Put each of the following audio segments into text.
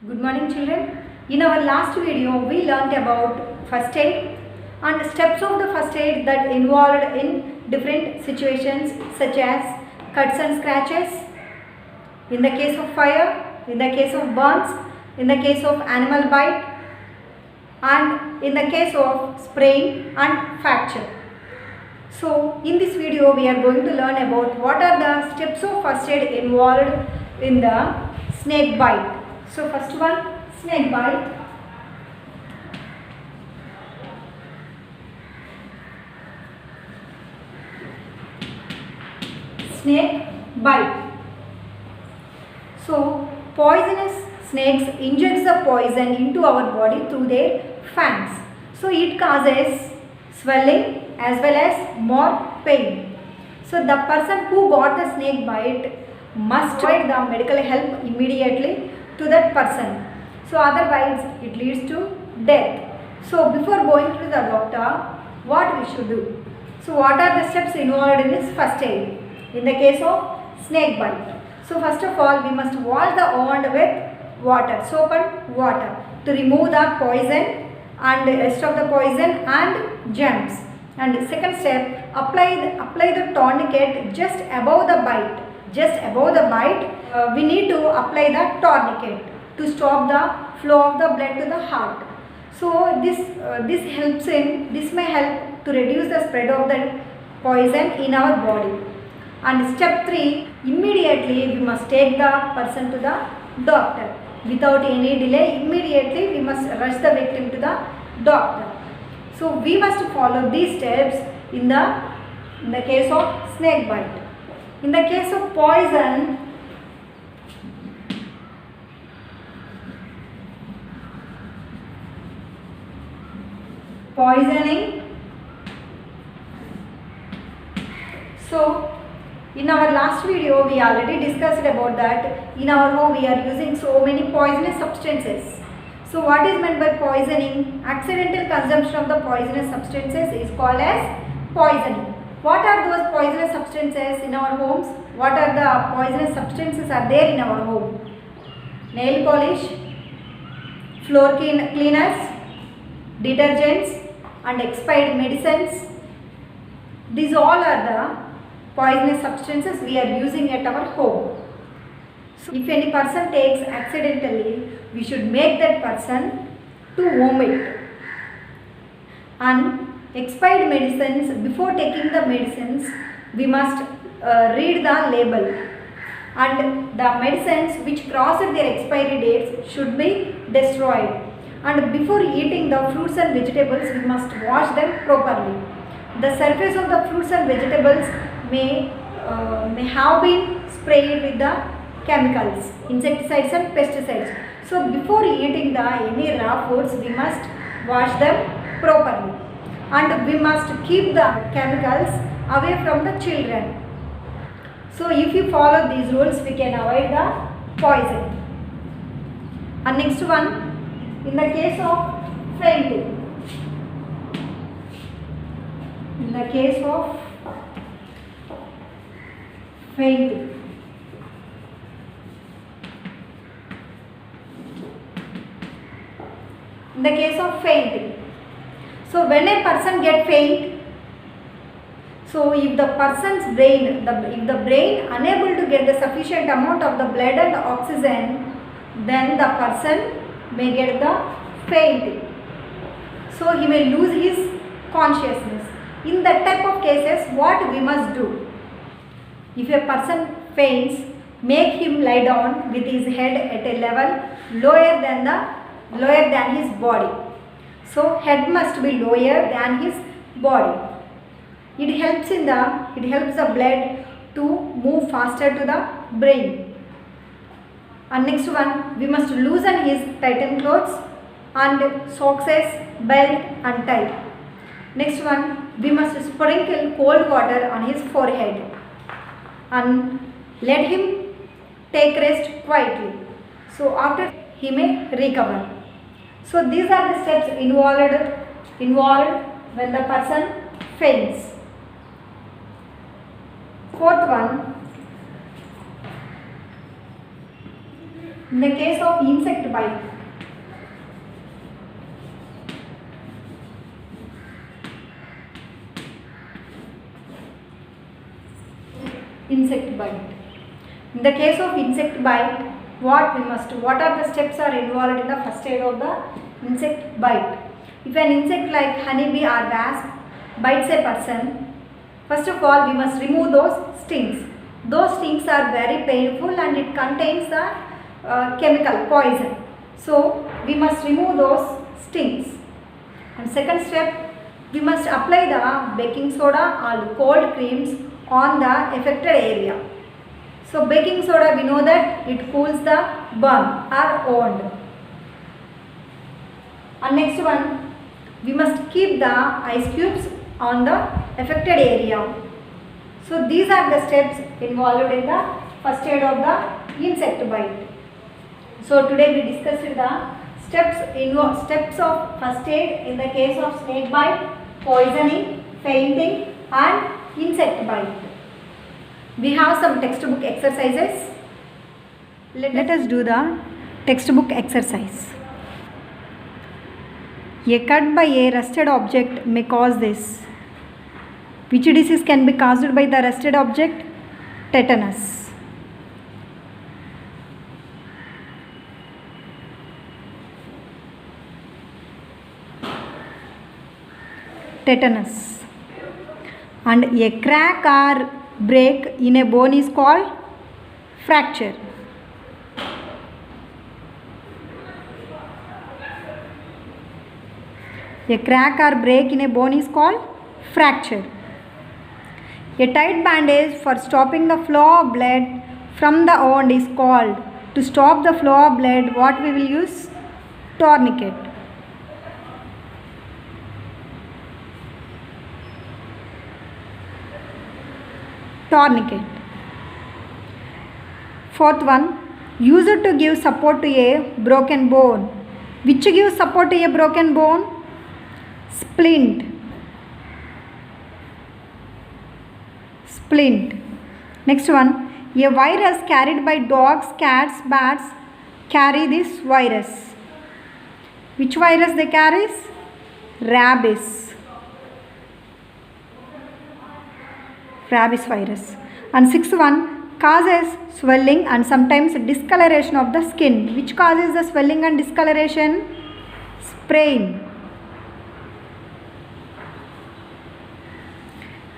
Good morning children. In our last video we learnt about first aid and steps of the first aid that involved in different situations such as cuts and scratches, in the case of fire, in the case of burns, in the case of animal bite and in the case of sprain and fracture. So in this video we are going to learn about what are the steps of first aid involved in the snake bite. So first one, snake bite. Snake bite. So poisonous snakes inject the poison into our body through their fangs. So it causes swelling as well as more pain. So the person who got the snake bite must provide the medical help immediately to that person. So otherwise it leads to death. So before going to the doctor, what we should do? So what are the steps involved in this first aid in the case of snake bite? So first of all we must wash the wound with water, soap and water, to remove the poison and the rest of the poison and germs. And second step, apply the tourniquet just above the bite. Just above the bite, we need to apply the tourniquet to stop the flow of the blood to the heart. So this may help to reduce the spread of the poison in our body. And step 3, immediately we must take the person to the doctor. Without any delay, immediately we must rush the victim to the doctor. So we must follow these steps in the case of snake bite. In the case of poisoning, so in our last video we already discussed about that. In our home we are using so many poisonous substances. So what is meant by poisoning? Accidental consumption of the poisonous substances is called as poisoning. What are those poisonous substances in our homes? What are the poisonous substances are there in our home? Nail polish, floor cleaners, detergents and expired medicines. These all are the poisonous substances we are using at our home. So if any person takes accidentally, we should make that person to vomit. And expired medicines, before taking the medicines, we must read the label. And the medicines which crossed their expiry dates should be destroyed. And before eating the fruits and vegetables, we must wash them properly. The surface of the fruits and vegetables may have been sprayed with the chemicals, insecticides and pesticides. So before eating any raw foods, we must wash them properly. And we must keep the chemicals away from the children. So if you follow these rules, we can avoid the poison. And next one, in the case of fainting. In the case of fainting. In the case of fainting. So when a person gets faint, so if the person's brain, if the brain unable to get the sufficient amount of the blood and oxygen, then the person may get the fainting. So he may lose his consciousness. In that type of cases, what we must do? If a person faints, make him lie down with his head at a level lower than his body. So head must be lower than his body. It helps the blood to move faster to the brain. And next one, we must loosen his tightened clothes and socks, belt and tie. Next one, we must sprinkle cold water on his forehead and let him take rest quietly. So after he may recover. So these are the steps involved when the person faints. Fourth one, In the case of insect bite, insect bite. In the case of insect bite, what are the steps are involved in the first aid of the insect bite? If an insect like honeybee or wasp bites a person, first of all we must remove those stings. Those stings are very painful and it contains the chemical poison. So we must remove those stings. And second step, we must apply the baking soda or cold creams on the affected area. So baking soda, we know that it cools the burn or wound. And next one, we must keep the ice cubes on the affected area. So these are the steps involved in the first aid of the insect bite. So today we discussed the steps of first aid in the case of snake bite, poisoning, fainting and insect bite. We have some textbook exercises. Let us do the textbook exercise. A cut by a rusted object may cause this. Which disease can be caused by the rusted object? Tetanus. Tetanus. And a crack or break in a bone is called fracture. A crack or break in a bone is called fracture. A tight bandage for stopping the flow of blood from the wound is called. To stop the flow of blood, what we will use? Tourniquet. Tourniquet. Fourth one, use it to give support to a broken bone. Which gives support to a broken bone? Splint. Splint. Next one, a virus carried by dogs, cats, bats carry this virus. Which virus they carry? Rabies. Rabies virus. And sixth one, causes swelling and sometimes discoloration of the skin. Which causes the swelling and discoloration? Sprain.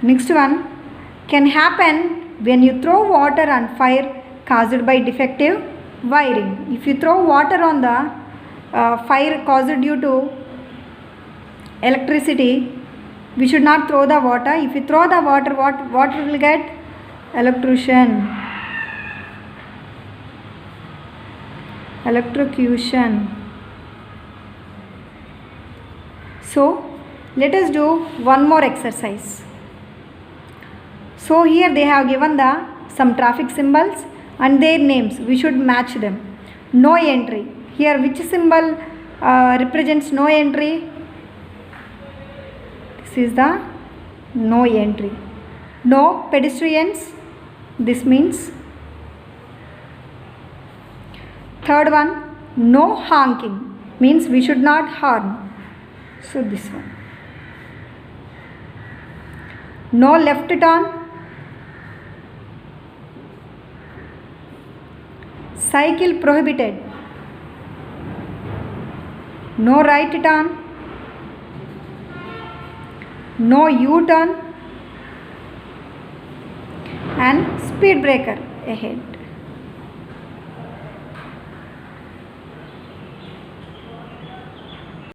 Next one, can happen when you throw water on fire caused by defective wiring. If you throw water on the fire caused due to electricity, we should not throw the water. If you throw the water, what we will get? Electrocution. Electrocution. So let us do one more exercise. So here they have given some traffic symbols and their names. We should match them. No entry. Here which symbol represents no entry? This is the no entry. No pedestrians. This means. Third one, no honking. Means we should not horn. So this one. No left turn. Cycle prohibited. No right turn. No U-turn. And speed breaker ahead.